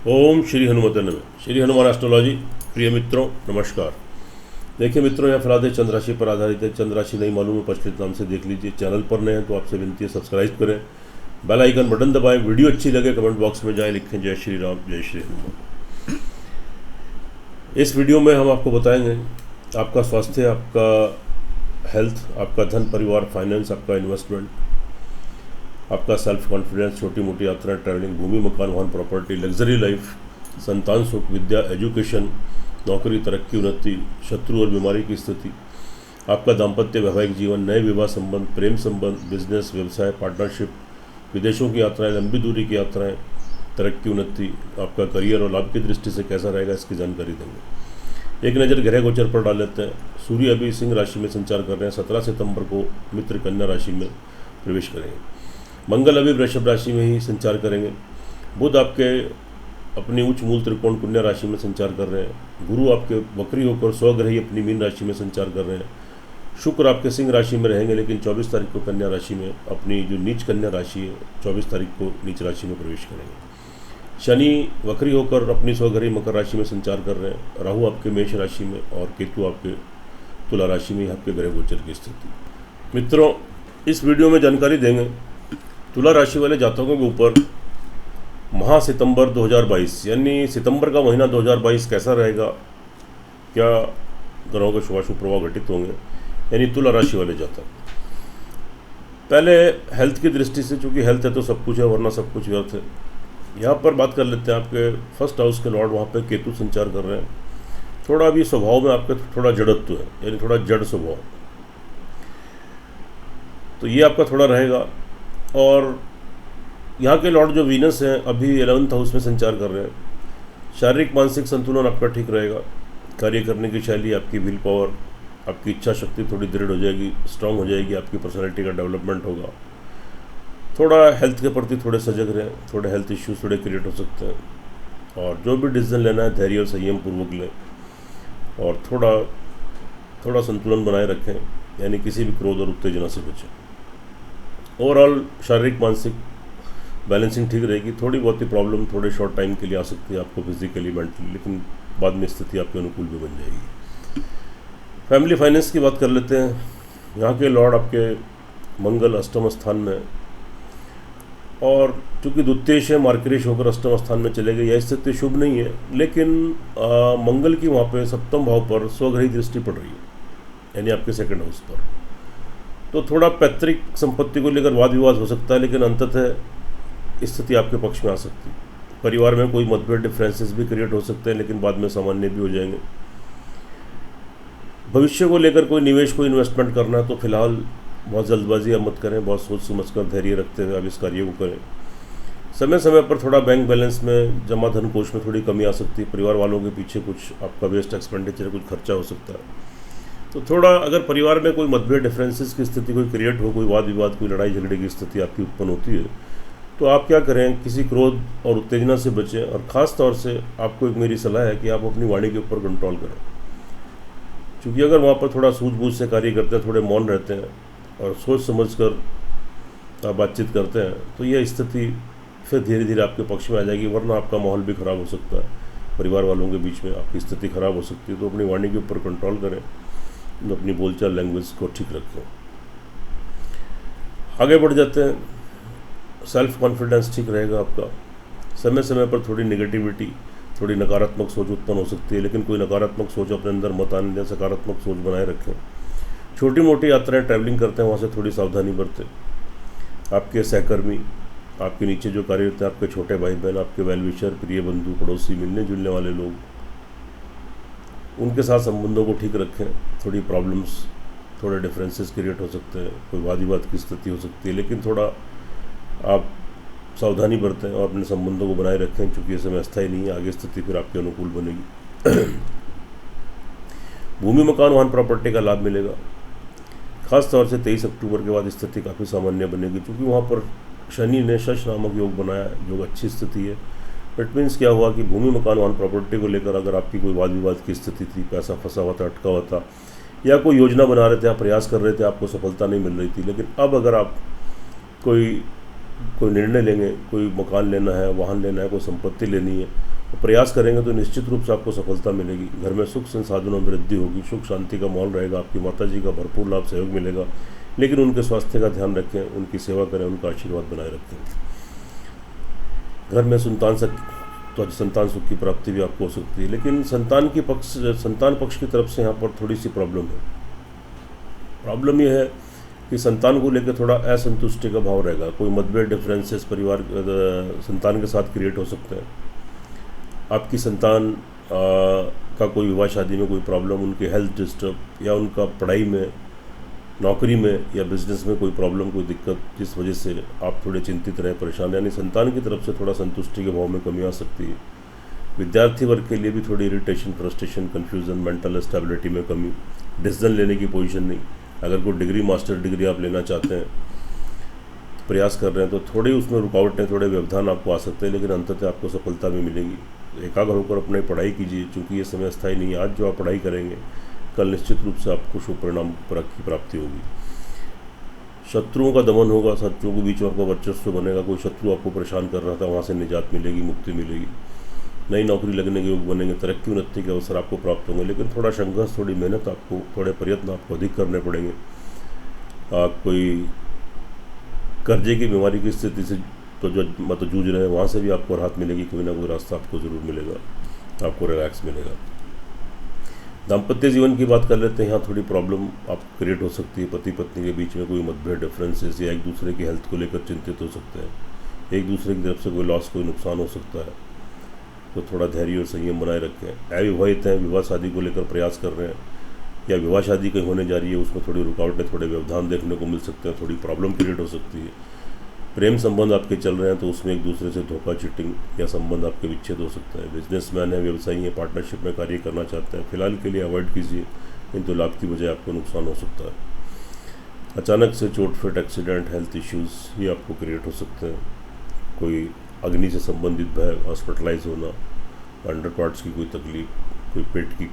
ओम श्री हनुमते नमः। श्री हनुमान एस्ट्रोलॉजी प्रिय मित्रों नमस्कार। देखिए मित्रों, यह फिलहाल चंद्र राशि पर आधारित है। चंद्र राशि नहीं मालूम है प्रचलित नाम से देख लीजिए। चैनल पर नए हैं तो आपसे विनती है सब्सक्राइब करें, बेल आइकन बटन दबाएं। वीडियो अच्छी लगे कमेंट बॉक्स में जाए लिखें जय श्री राम जय श्री हनुमान। इस वीडियो में हम आपको बताएंगे आपका स्वास्थ्य, आपका हेल्थ, आपका धन, परिवार, फाइनेंस, आपका इन्वेस्टमेंट, आपका सेल्फ कॉन्फिडेंस, छोटी मोटी यात्राएं, ट्रैवलिंग, भूमि, मकान, वाहन, प्रॉपर्टी, लग्जरी लाइफ, संतान सुख, विद्या, एजुकेशन, नौकरी, तरक्की, उन्नति, शत्रु और बीमारी की स्थिति, आपका दाम्पत्य वैवाहिक जीवन, नए विवाह संबंध, प्रेम संबंध, बिजनेस, व्यवसाय, पार्टनरशिप, विदेशों की यात्राएं, लंबी दूरी की यात्राएं, तरक्की, उन्नति, आपका करियर और लाभ की दृष्टि से कैसा रहेगा इसकी जानकारी देंगे। एक नज़र ग्रह गोचर पर डाल लेते हैं। सूर्य अभी सिंह राशि में संचार कर रहे हैं। 17 सितंबर को मित्र कन्या राशि में प्रवेश करेंगे। मंगल अभी वृषभ राशि में ही संचार करेंगे। बुध आपके अपनी उच्च मूल त्रिकोण कन्या राशि में संचार कर रहे हैं। गुरु आपके वक्री होकर स्वग्रही अपनी मीन राशि में संचार कर रहे हैं। शुक्र आपके सिंह राशि में रहेंगे लेकिन 24 तारीख को कन्या राशि में, अपनी जो नीच कन्या राशि है 24 तारीख को नीच राशि में प्रवेश करेंगे। शनि वक्री होकर अपनी स्वग्रही मकर राशि में संचार कर रहे हैं। राहु आपके मेष राशि में और केतु आपके तुला राशि में आपके ग्रह गोचर की स्थिति। मित्रों, इस वीडियो में जानकारी देंगे तुला राशि वाले जातकों के ऊपर माह सितंबर 2022 यानी सितंबर का महीना 2022 कैसा रहेगा, क्या ग्रहों के शुभाशुभ प्रभाव घटित होंगे, यानी तुला राशि वाले जातक। पहले हेल्थ की दृष्टि से, चूंकि हेल्थ है तो सब कुछ है, वरना सब कुछ व्यर्थ है। यहाँ पर बात कर लेते हैं। आपके फर्स्ट हाउस के लॉर्ड वहाँ पे केतु संचार कर रहे हैं। थोड़ा अभी स्वभाव में आपके थोड़ा जड़त्व है, यानी थोड़ा जड़ स्वभाव, तो ये आपका थोड़ा रहेगा। और यहाँ के लॉर्ड जो वीनस हैं अभी 11th हाउस में संचार कर रहे हैं। शारीरिक मानसिक संतुलन आपका ठीक रहेगा। कार्य करने की शैली, आपकी विल पावर, आपकी इच्छा शक्ति थोड़ी दृढ़ हो जाएगी, स्ट्रांग हो जाएगी। आपकी पर्सनैलिटी का डेवलपमेंट होगा। थोड़ा हेल्थ के प्रति थोड़े सजग रहें। थोड़े हेल्थ इश्यूज थोड़े क्रिएट हो सकते हैं। और जो भी डिसीजन लेना है धैर्य और संयम पूर्वक लें। और थोड़ा संतुलन बनाए रखें, यानी किसी भी क्रोध और उत्तेजना से बचें। ओवरऑल शारीरिक मानसिक बैलेंसिंग ठीक रहेगी। थोड़ी बहुत ही प्रॉब्लम थोड़े शॉर्ट टाइम के लिए आ सकती है आपको फिजिकली मेंटली, लेकिन बाद में स्थिति आपके अनुकूल भी बन जाएगी। फैमिली फाइनेंस की बात कर लेते हैं। यहाँ के लॉर्ड आपके मंगल अष्टम स्थान में, और चूँकि द्वितीयेश है मार्करेश होकर अष्टम स्थान में चले गए, यह स्थिति शुभ नहीं है। लेकिन मंगल की वहाँ पे सप्तम भाव पर स्वग्रही दृष्टि पड़ रही है, यानी आपके सेकंड हाउस पर। तो थोड़ा पैतृक संपत्ति को लेकर वाद विवाद हो सकता है, लेकिन अंततः स्थिति आपके पक्ष में आ सकती है। परिवार में कोई मतभेद, डिफरेंसेस भी क्रिएट हो सकते हैं, लेकिन बाद में सामान्य भी हो जाएंगे। भविष्य को लेकर कोई निवेश, कोई इन्वेस्टमेंट करना है तो फिलहाल बहुत जल्दबाजी आप मत करें। बहुत सोच समझ कर धैर्य रखते हुए आप इस कार्य को करें। समय समय पर थोड़ा बैंक बैलेंस में, जमा धन कोष में थोड़ी कमी आ सकती है। परिवार वालों के पीछे कुछ आपका वेस्ट एक्सपेंडिचर, कुछ खर्चा हो सकता है। तो थोड़ा अगर परिवार में कोई मतभेद, डिफरेंसेस की स्थिति कोई क्रिएट हो, कोई वाद विवाद, कोई लड़ाई झगड़े की स्थिति आपकी उत्पन्न होती है, तो आप क्या करें, किसी क्रोध और उत्तेजना से बचें। और ख़ास तौर से आपको एक मेरी सलाह है कि आप अपनी वाणी के ऊपर कंट्रोल करें। क्योंकि अगर वहाँ पर थोड़ा सूझबूझ से कार्य करते हैं, थोड़े मौन रहते हैं और सोच समझ कर आप बातचीत करते हैं, तो यह स्थिति फिर धीरे धीरे आपके पक्ष में आ जाएगी। वरना आपका माहौल भी ख़राब हो सकता है, परिवार वालों के बीच में आपकी स्थिति खराब हो सकती है। तो अपनी वाणी के ऊपर कंट्रोल करें, अपनी बोलचाल लैंग्वेज को ठीक रखें। आगे बढ़ जाते हैं। सेल्फ कॉन्फिडेंस ठीक रहेगा आपका। समय समय पर थोड़ी नेगेटिविटी, थोड़ी नकारात्मक सोच उत्पन्न हो सकती है, लेकिन कोई नकारात्मक सोच अपने अंदर मत आने दें। सकारात्मक सोच बनाए रखें। छोटी मोटी यात्राएं, ट्रैवलिंग करते हैं, वहाँ से थोड़ी सावधानी बरतें। आपके सहकर्मी, आपके नीचे जो कार्य करते हैं, आपके छोटे भाई बहन, आपके वेल विशर, प्रिय बंधु, पड़ोसी, मिलने जुलने वाले लोग, उनके साथ संबंधों को ठीक रखें। थोड़ी प्रॉब्लम्स, थोड़े डिफरेंसेस क्रिएट हो सकते हैं, कोई वाद विवाद की स्थिति हो सकती है, लेकिन थोड़ा आप सावधानी बरतें और अपने संबंधों को बनाए रखें। चूँकि ये समय अस्थायी नहीं है, आगे स्थिति फिर आपके अनुकूल बनेगी। भूमि, मकान, वाहन, प्रॉपर्टी का लाभ मिलेगा। खास तौर से 23 अक्टूबर के बाद स्थिति काफ़ी सामान्य बनेगी, क्योंकि वहाँ पर शनि ने शश नामक योग बनाया है, जो अच्छी स्थिति है। इट मीन्स क्या हुआ कि भूमि, मकान, वाहन, प्रॉपर्टी को लेकर अगर आपकी कोई वाद विवाद की स्थिति थी, पैसा फंसा हुआ था, अटका हुआ था, या कोई योजना बना रहे थे, आप प्रयास कर रहे थे, आपको सफलता नहीं मिल रही थी, लेकिन अब अगर आप कोई निर्णय लेंगे, कोई मकान लेना है, वाहन लेना है, कोई संपत्ति लेनी है, तो प्रयास करेंगे तो निश्चित रूप से आपको सफलता मिलेगी। घर में सुख संसाधनों में वृद्धि होगी, सुख शांति का माहौल रहेगा, आपकी माता जी का भरपूर लाभ सहयोग मिलेगा। लेकिन उनके स्वास्थ्य का ध्यान रखें, उनकी सेवा करें, उनका आशीर्वाद बनाए रखें। घर में संतान सुख की प्राप्ति भी आपको हो सकती है, लेकिन संतान पक्ष की तरफ से यहाँ पर थोड़ी सी प्रॉब्लम है। प्रॉब्लम यह है कि संतान को लेकर थोड़ा असंतुष्टि का भाव रहेगा। कोई मतभेद, डिफरेंसेस परिवार संतान के साथ क्रिएट हो सकते हैं। आपकी संतान का कोई विवाह शादी में कोई प्रॉब्लम, उनके हेल्थ डिस्टर्ब, या उनका पढ़ाई में, नौकरी में या बिजनेस में कोई प्रॉब्लम, कोई दिक्कत, जिस वजह से आप थोड़े चिंतित रहे, परेशान, यानी संतान की तरफ से थोड़ा संतुष्टि के भाव में कमी आ सकती है। विद्यार्थी वर्ग के लिए भी थोड़ी irritation, frustration, confusion, mental stability में कमी, डिसीजन लेने की पोजीशन नहीं। अगर कोई डिग्री, मास्टर डिग्री आप लेना चाहते हैं, प्रयास कर रहे हैं, तो थोड़ी उसमें रुकावटें, थोड़े व्यवधान आपको आ सकते हैं, लेकिन अंततः आपको सफलता भी मिलेगी। एकाग्र होकर अपनी पढ़ाई कीजिए, क्योंकि ये समय स्थायी नहीं है। आज जो आप पढ़ाई करेंगे, कल निश्चित रूप से आपको शुभ परिणाम की प्राप्ति होगी। शत्रुओं का दमन होगा, शत्रुओं के बीच में आपका वर्चस्व बनेगा। कोई शत्रु आपको परेशान कर रहा था, वहाँ से निजात मिलेगी, मुक्ति मिलेगी। नई नौकरी लगने के योग बनेंगे, तरक्की उन्नति के अवसर आपको प्राप्त होंगे। लेकिन थोड़ा संघर्ष, थोड़ी मेहनत आपको, थोड़े प्रयत्न आपको अधिक करने पड़ेंगे। कोई कर्जे की बीमारी की स्थिति से तो जूझ रहे हैं, वहाँ से भी आपको राहत मिलेगी। कोई ना कोई रास्ता आपको ज़रूर मिलेगा, आपको रिलैक्स मिलेगा। दाम्पत्य जीवन की बात कर लेते हैं। यहाँ थोड़ी प्रॉब्लम आप क्रिएट हो सकती है। पति पत्नी के बीच में कोई मतभेद, डिफरेंसेस, या एक दूसरे की हेल्थ को लेकर चिंतित हो सकते हैं। एक दूसरे की तरफ से कोई लॉस, कोई नुकसान हो सकता है। तो थोड़ा धैर्य और संयम बनाए रखें। अविवाहित हैं, विवाह शादी को लेकर प्रयास कर रहे हैं, या विवाह शादी कहीं होने जा रही है, उसमें थोड़ी रुकावटें, थोड़े व्यवधान देखने को मिल सकते हैं, थोड़ी प्रॉब्लम क्रिएट हो सकती है। प्रेम संबंध आपके चल रहे हैं, तो उसमें एक दूसरे से धोखा, चीटिंग या संबंध आपके विच्छेद हो सकते हैं। बिजनेसमैन है, व्यवसायी है, पार्टनरशिप में कार्य करना चाहते हैं, फिलहाल के लिए अवॉइड कीजिए, किंतु लाभ की बजाय आपको नुकसान हो सकता है। अचानक से चोट, फिट, एक्सीडेंट, हेल्थ इश्यूज़ ये आपको क्रिएट हो सकते हैं। कोई अग्नि से संबंधित भय, हॉस्पिटलाइज होना, अंडर पार्ट्स की कोई तकलीफ, कोई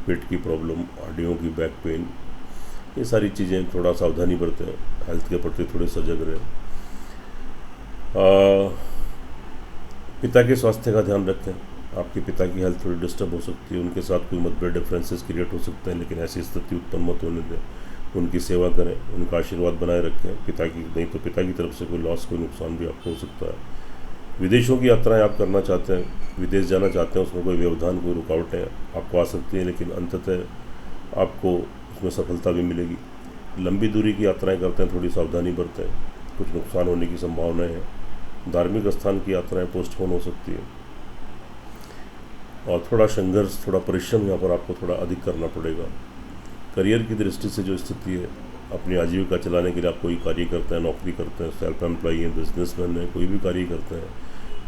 पेट की प्रॉब्लम, हड्डियों की, बैक पेन, ये सारी चीज़ें थोड़ा सावधानी बरतें। हेल्थ के प्रति थोड़े सजग रहें। पिता के स्वास्थ्य का ध्यान रखें। आपके पिता की हेल्थ थोड़ी डिस्टर्ब हो सकती है, उनके साथ कोई मतभेद, डिफरेंसेस क्रिएट हो सकते हैं, लेकिन ऐसी स्थिति उत्पन्न मत होने दें। उनकी सेवा करें, उनका आशीर्वाद बनाए रखें। पिता की तरफ से कोई लॉस, कोई नुकसान भी आपको हो सकता है। विदेशों की यात्राएं आप करना चाहते हैं, विदेश जाना चाहते हैं, उसमें कोई व्यवधान, कोई रुकावटें आपको आ सकती हैं, लेकिन अंततः आपको उसमें सफलता भी मिलेगी। लंबी दूरी की यात्राएं करते हैं, थोड़ी सावधानी बरतें, कुछ नुकसान होने की संभावनाएं हैं। धार्मिक स्थान की यात्राएं पोस्टपोन हो सकती है, और थोड़ा संघर्ष, थोड़ा परिश्रम यहाँ पर आपको थोड़ा अधिक करना पड़ेगा। करियर की दृष्टि से जो स्थिति है, अपनी आजीविका चलाने के लिए आप कोई कार्य करते हैं, नौकरी करते हैं, सेल्फ एम्प्लॉई हैं, बिजनेसमैन हैं, कोई भी कार्य करते हैं,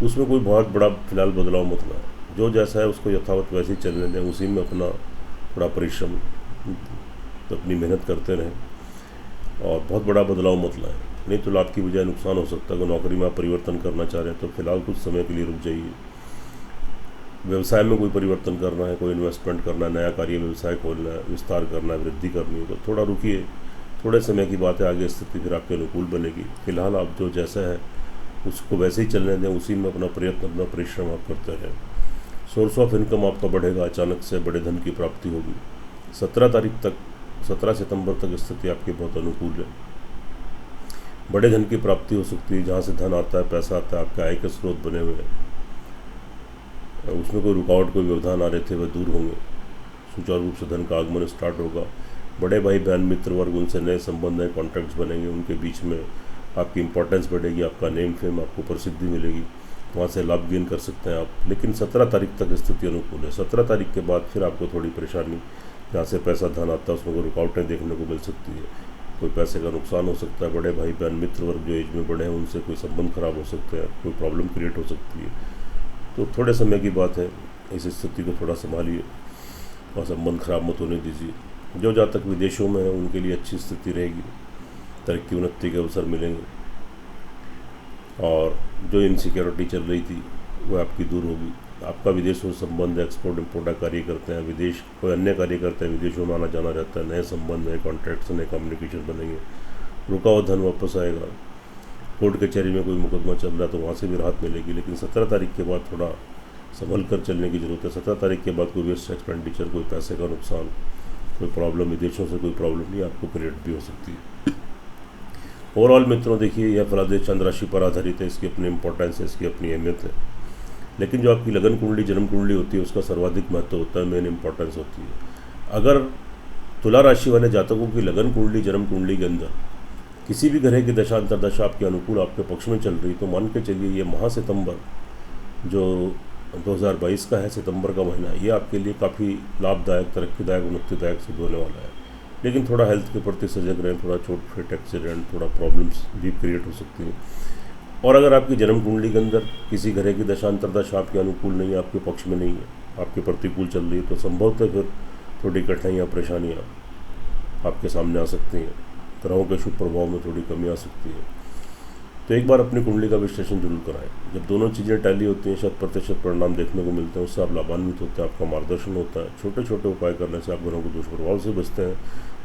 उसमें कोई बहुत बड़ा फिलहाल बदलाव मत लाएं। जो जैसा है उसको यथावत वैसे ही चलने दें, उसी में अपना थोड़ा परिश्रम, तो अपनी मेहनत करते रहें, और बहुत बड़ा बदलाव मत लाएं, नहीं तो लाभ की बजाय नुकसान हो सकता है। अगर नौकरी में आप परिवर्तन करना चाह रहे हैं, तो फिलहाल कुछ समय के लिए रुक जाइए। व्यवसाय में कोई परिवर्तन करना है, कोई इन्वेस्टमेंट करना है, नया कार्य व्यवसाय खोलना है, विस्तार करना है, वृद्धि करनी है, तो थोड़ा रुकिए। थोड़े समय की बात है, आगे स्थिति फिर आपके अनुकूल बनेगी। फिलहाल आप जो जैसा है उसको वैसे ही चलने दें, उसी में अपना प्रयत्न, अपना परिश्रम आप करते रहें। सोर्स ऑफ इनकम आपका बढ़ेगा, अचानक से बड़े धन की प्राप्ति होगी। 17 सितंबर तक स्थिति आपकी बहुत अनुकूल है। बड़े धन की प्राप्ति हो सकती है, जहाँ से धन आता है, पैसा आता है, आपके आय के स्रोत बने हुए हैं, उसमें कोई रुकावट, कोई व्यवधान आ रहे थे, वह दूर होंगे। सुचारू रूप से धन का आगमन स्टार्ट होगा। बड़े भाई बहन, मित्र वर्ग, उनसे नए संबंध, नए कॉन्टैक्ट्स बनेंगे, उनके बीच में आपकी इंपॉर्टेंस बढ़ेगी, आपका नेम फेम, आपको प्रसिद्धि मिलेगी, वहाँ से लाभ गेन कर सकते हैं आप। लेकिन 17 तारीख तक स्थिति अनुकूल है। 17 तारीख के बाद फिर आपको थोड़ी परेशानी, जहाँ से पैसा धन आता है उसमें कोई रुकावटें देखने को मिल सकती है, कोई पैसे का नुकसान हो सकता है। बड़े भाई बहन, मित्र वर्ग जो एज में बड़े हैं, उनसे कोई संबंध खराब हो सकते हैं, कोई प्रॉब्लम क्रिएट हो सकती है। तो थोड़े समय की बात है, इस स्थिति को थोड़ा संभालिए और संबंध खराब मत होने दीजिए। जो जातक विदेशों में है उनके लिए अच्छी स्थिति रहेगी, तरक्की उन्नति के अवसर मिलेंगे, और जो इनसिक्योरिटी चल रही थी वह आपकी दूर होगी। आपका विदेशों से संबंध, एक्सपोर्ट इम्पोर्ट का कार्य करते हैं, विदेश कोई अन्य कार्य करते हैं, विदेशों में आना जाना रहता है, नए संबंध, नए कॉन्ट्रैक्ट्स, नए कम्युनिकेशन बनेंगे, रुका हुआ धन वापस आएगा। कोर्ट कचहरी में कोई मुकदमा चल रहा है तो वहाँ से भी राहत मिलेगी। लेकिन 17 तारीख के बाद थोड़ा संभल कर चलने की ज़रूरत है। 17 तारीख के बाद कोई वेस्ट एक्सपेंडिचर, कोई पैसे का नुकसान, कोई प्रॉब्लम, विदेशों से कोई प्रॉब्लम नहीं आपको क्रिएट भी हो सकती है। ओवरऑल मित्रों देखिए, यह फलादे चंद्र राशि पर आधारित है, इसकी अपनी इंपॉर्टेंस है, इसकी अपनी अहमियत है। लेकिन जो आपकी लगन कुंडली, जन्म कुंडली होती है, उसका सर्वाधिक महत्व होता है, मेन इंपॉर्टेंस होती है। अगर तुला राशि वाले जातकों की लगन कुंडली, जन्म कुंडली के अंदर किसी भी ग्रह की दशा अंतरदशा आपके अनुकूल, आपके पक्ष में चल रही, तो मान के चलिए ये महा सितंबर जो 2022 का है, सितंबर का महीना, ये आपके लिए काफ़ी लाभदायक, तरक्कीदायक, उन्नतिदायक सिद्ध होने वाला है। लेकिन थोड़ा हेल्थ के प्रति सजग रहें, थोड़ा चोट फिट, एक्सीडेंट, थोड़ा प्रॉब्लम्स भी क्रिएट हो सकती हैं। और अगर आपकी जन्म कुंडली के अंदर किसी ग्रह की दशा अंतरदशा आपके अनुकूल नहीं है, आपके पक्ष में नहीं है, आपके प्रतिकूल चल रही है, तो संभवतः फिर थोड़ी कठिनाइयाँ, परेशानियाँ आपके सामने आ सकती हैं। ग्रहों के शुभ प्रभाव में थोड़ी कमी आ सकती है। तो एक बार अपनी कुंडली का विश्लेषण जरूर कराएं। जब दोनों चीज़ें टैली होती हैं, 100% परिणाम देखने को मिलते हैं, उससे आप लाभान्वित होते हैं, आपका मार्गदर्शन होता है। छोटे छोटे उपाय करने से आप ग्रहों के दुष्प्रभाव से बचते हैं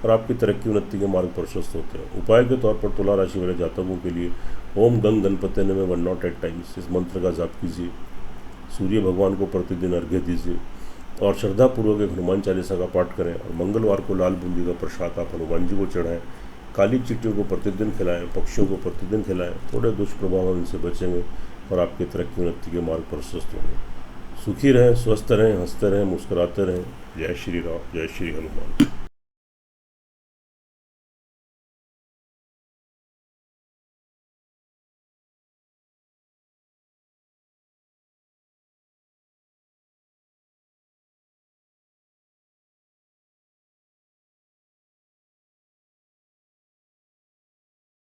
और आपकी तरक्की उन्नति के मार्ग प्रशस्त होते हैं। उपाय के तौर पर तुला राशि वाले जातकों के लिए ओम गंग गणपति नमः 108 टाइम्स इस मंत्र का जाप कीजिए। सूर्य भगवान को प्रतिदिन अर्घ्य दीजिए और श्रद्धापूर्वक एक हनुमान चालीसा का पाठ करें। और मंगलवार को लाल बूंदी का प्रसाद आप हनुमान जी को चढ़ाएं। काली चींटियों को प्रतिदिन खिलाएं, पक्षियों को प्रतिदिन खिलाएं। थोड़े दुष्प्रभाव इनसे बचेंगे और आपके तरक्की उन्नति के मार्ग प्रशस्त होंगे। सुखी रहें, स्वस्थ रहें, हंसते रहें, मुस्कुराते रहें। जय श्री राम, जय श्री हनुमान।